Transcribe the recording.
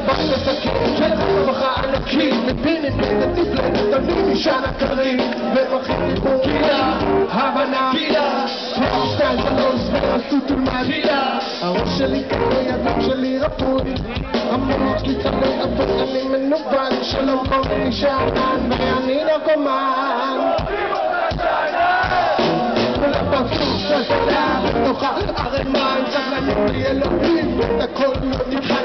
בא לסכים של הרווחה ענקית מבינים נתיב לנתנים משען הקרים ומחים דיבור גילה הבנה גילה שתיים שלוש ועשו תולמד גילה הראש שלי כזה ידיים שלי רפוי המוח שלי צמא אבל אני מנוון שלום קוראים לי שענן ואני נרקומן ולפרצוף של סלע בתוכה ערימה עם סבלנים בלי אלוהים את הכל לא נראה